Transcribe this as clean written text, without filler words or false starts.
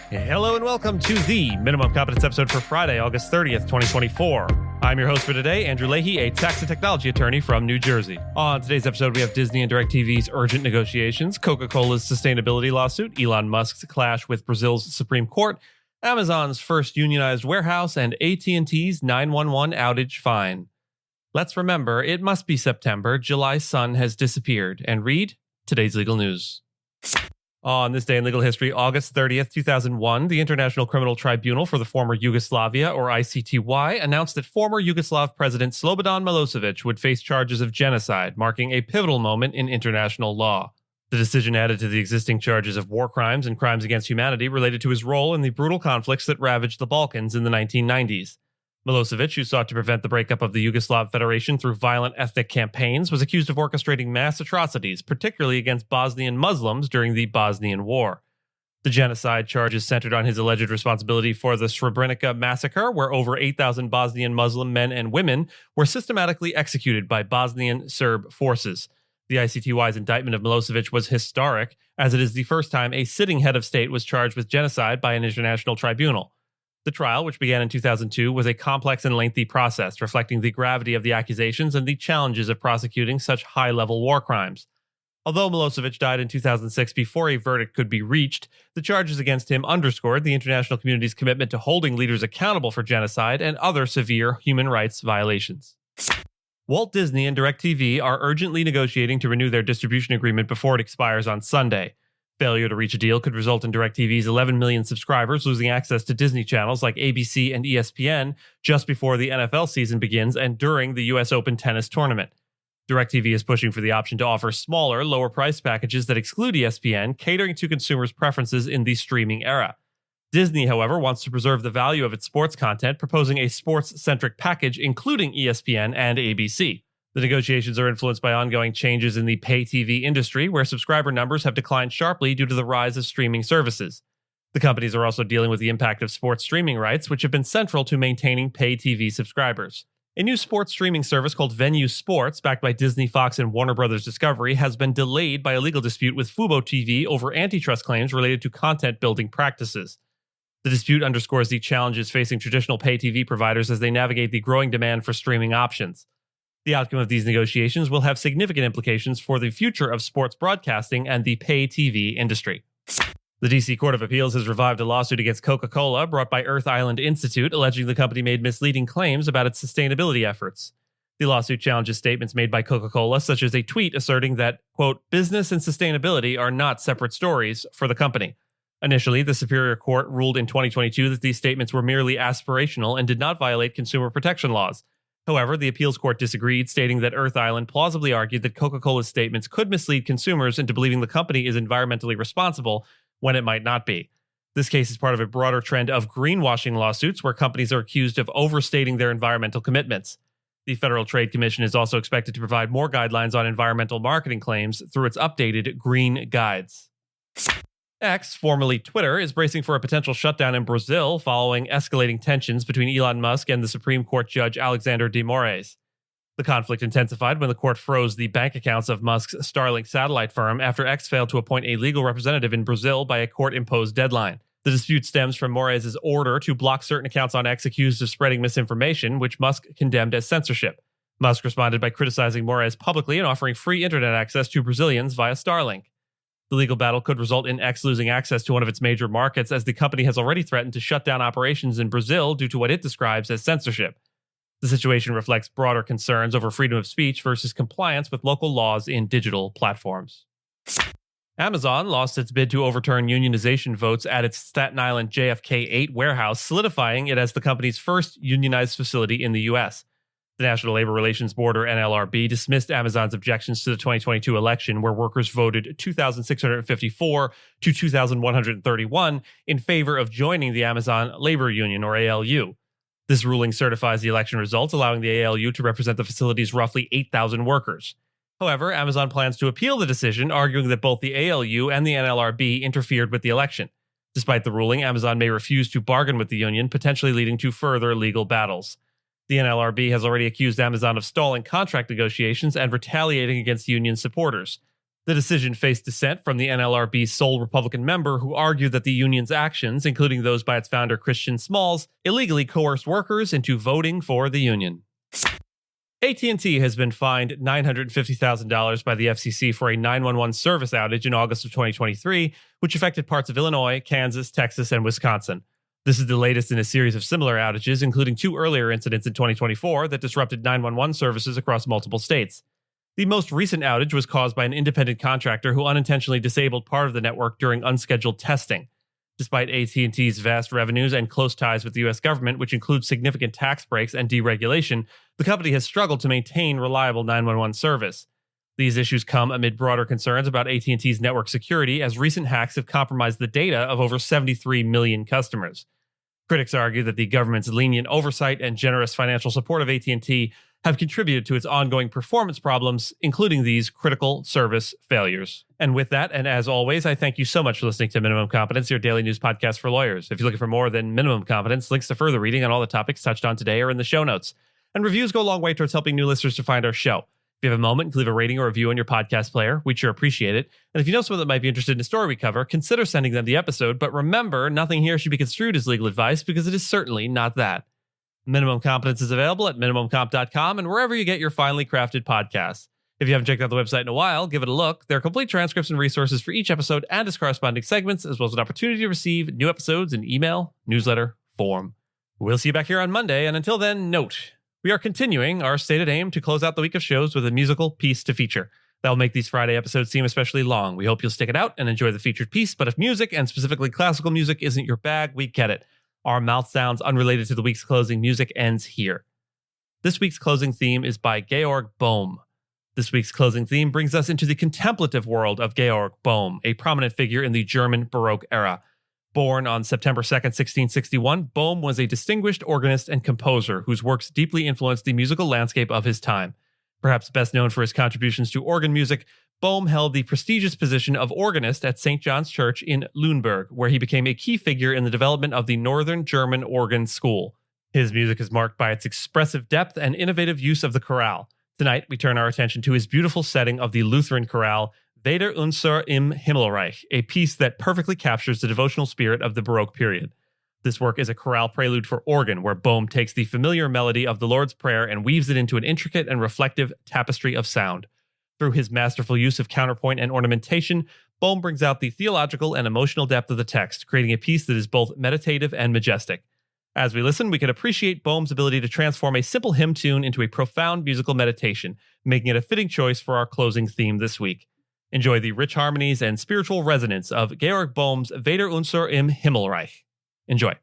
Hello and welcome to the Minimum Competence episode for Friday, August 30th, 2024. I'm your host for today, Andrew Leahy, a tax and technology attorney from New Jersey. On today's episode, we have Disney and DirecTV's urgent negotiations, Coca-Cola's sustainability lawsuit, Elon Musk's clash with Brazil's Supreme Court, Amazon's first unionized warehouse, and AT&T's 911 outage fine. Let's remember, it must be September, July's sun has disappeared, and read today's legal news. On this day in legal history, August 30th, 2001, the International Criminal Tribunal for the former Yugoslavia, or ICTY, announced that former Yugoslav President Slobodan Milošević would face charges of genocide, marking a pivotal moment in international law. The decision added to the existing charges of war crimes and crimes against humanity related to his role in the brutal conflicts that ravaged the Balkans in the 1990s. Milošević, who sought to prevent the breakup of the Yugoslav Federation through violent ethnic campaigns, was accused of orchestrating mass atrocities, particularly against Bosnian Muslims during the Bosnian War. The genocide charges centered on his alleged responsibility for the Srebrenica massacre, where over 8,000 Bosnian Muslim men and women were systematically executed by Bosnian Serb forces. The ICTY's indictment of Milošević was historic, as it is the first time a sitting head of state was charged with genocide by an international tribunal. The trial, which began in 2002, was a complex and lengthy process, reflecting the gravity of the accusations and the challenges of prosecuting such high-level war crimes. Although Milošević died in 2006 before a verdict could be reached, the charges against him underscored the international community's commitment to holding leaders accountable for genocide and other severe human rights violations. Walt Disney and DirecTV are urgently negotiating to renew their distribution agreement before it expires on Sunday. Failure to reach a deal could result in DirecTV's 11 million subscribers losing access to Disney channels like ABC and ESPN just before the NFL season begins and during the US Open tennis tournament. DirecTV is pushing for the option to offer smaller, lower-priced packages that exclude ESPN, catering to consumers' preferences in the streaming era. Disney, however, wants to preserve the value of its sports content, proposing a sports-centric package including ESPN and ABC. The negotiations are influenced by ongoing changes in the pay TV industry, where subscriber numbers have declined sharply due to the rise of streaming services. The companies are also dealing with the impact of sports streaming rights, which have been central to maintaining pay TV subscribers. A new sports streaming service called Venue Sports, backed by Disney, Fox, and Warner Bros. Discovery, has been delayed by a legal dispute with Fubo TV over antitrust claims related to content-building practices. The dispute underscores the challenges facing traditional pay TV providers as they navigate the growing demand for streaming options. The outcome of these negotiations will have significant implications for the future of sports broadcasting and the pay TV industry. The D.C. Court of Appeals has revived a lawsuit against Coca-Cola brought by Earth Island Institute, alleging the company made misleading claims about its sustainability efforts. The lawsuit challenges statements made by Coca-Cola, such as a tweet asserting that, quote, business and sustainability are not separate stories for the company. Initially, the Superior Court ruled in 2022 that these statements were merely aspirational and did not violate consumer protection laws. However, the appeals court disagreed, stating that Earth Island plausibly argued that Coca-Cola's statements could mislead consumers into believing the company is environmentally responsible when it might not be. This case is part of a broader trend of greenwashing lawsuits where companies are accused of overstating their environmental commitments. The Federal Trade Commission is also expected to provide more guidelines on environmental marketing claims through its updated Green Guides. X, formerly Twitter, is bracing for a potential shutdown in Brazil following escalating tensions between Elon Musk and the Supreme Court Judge Alexander de Moraes. The conflict intensified when the court froze the bank accounts of Musk's Starlink satellite firm after X failed to appoint a legal representative in Brazil by a court-imposed deadline. The dispute stems from Moraes' order to block certain accounts on X accused of spreading misinformation, which Musk condemned as censorship. Musk responded by criticizing Moraes publicly and offering free internet access to Brazilians via Starlink. The legal battle could result in X losing access to one of its major markets, as the company has already threatened to shut down operations in Brazil due to what it describes as censorship. The situation reflects broader concerns over freedom of speech versus compliance with local laws in digital platforms. Amazon lost its bid to overturn unionization votes at its Staten Island JFK 8 warehouse, solidifying it as the company's first unionized facility in the U.S. The National Labor Relations Board, or NLRB, dismissed Amazon's objections to the 2022 election, where workers voted 2,654 to 2,131 in favor of joining the Amazon Labor Union, or ALU. This ruling certifies the election results, allowing the ALU to represent the facility's roughly 8,000 workers. However, Amazon plans to appeal the decision, arguing that both the ALU and the NLRB interfered with the election. Despite the ruling, Amazon may refuse to bargain with the union, potentially leading to further legal battles. The NLRB has already accused Amazon of stalling contract negotiations and retaliating against union supporters. The decision faced dissent from the NLRB's sole Republican member who argued that the union's actions, including those by its founder Christian Smalls, illegally coerced workers into voting for the union. AT&T has been fined $950,000 by the FCC for a 911 service outage in August of 2023, which affected parts of Illinois, Kansas, Texas, and Wisconsin. This is the latest in a series of similar outages, including 2 earlier incidents in 2024 that disrupted 911 services across multiple states. The most recent outage was caused by an independent contractor who unintentionally disabled part of the network during unscheduled testing. Despite AT&T's vast revenues and close ties with the U.S. government, which includes significant tax breaks and deregulation, the company has struggled to maintain reliable 911 service. These issues come amid broader concerns about AT&T's network security, as recent hacks have compromised the data of over 73 million customers. Critics argue that the government's lenient oversight and generous financial support of AT&T have contributed to its ongoing performance problems, including these critical service failures. And with that, and as always, I thank you so much for listening to Minimum Competence, your daily news podcast for lawyers. If you're looking for more than Minimum Competence, links to further reading on all the topics touched on today are in the show notes. And reviews go a long way towards helping new listeners to find our show. If you have a moment, leave a rating or review on your podcast player. We'd sure appreciate it. And if you know someone that might be interested in a story we cover, consider sending them the episode. But remember, nothing here should be construed as legal advice, because it is certainly not that. Minimum Competence is available at minimumcomp.com and wherever you get your finely crafted podcasts. If you haven't checked out the website in a while, give it a look. There are complete transcripts and resources for each episode and its corresponding segments, as well as an opportunity to receive new episodes in email, newsletter, form. We'll see you back here on Monday, and until then, note, we are continuing our stated aim to close out the week of shows with a musical piece to feature. That will make these Friday episodes seem especially long. We hope you'll stick it out and enjoy the featured piece, but if music, and specifically classical music, isn't your bag, we get it. Our mouth sounds unrelated to the week's closing music ends here. This week's closing theme is by Georg Bohm. This week's closing theme brings us into the contemplative world of Georg Bohm, a prominent figure in the German Baroque era. Born on September 2nd, 1661, Bohm was a distinguished organist and composer whose works deeply influenced the musical landscape of his time. Perhaps best known for his contributions to organ music, Bohm held the prestigious position of organist at St. John's Church in Lüneburg, where he became a key figure in the development of the Northern German organ school. His music is marked by its expressive depth and innovative use of the chorale. Tonight, we turn our attention to his beautiful setting of the Lutheran chorale, Vater unser im Himmelreich, a piece that perfectly captures the devotional spirit of the Baroque period. This work is a chorale prelude for organ, where Bohm takes the familiar melody of the Lord's Prayer and weaves it into an intricate and reflective tapestry of sound. Through his masterful use of counterpoint and ornamentation, Bohm brings out the theological and emotional depth of the text, creating a piece that is both meditative and majestic. As we listen, we can appreciate Bohm's ability to transform a simple hymn tune into a profound musical meditation, making it a fitting choice for our closing theme this week. Enjoy the rich harmonies and spiritual resonance of Georg Bohm's Vater unser im Himmelreich. Enjoy.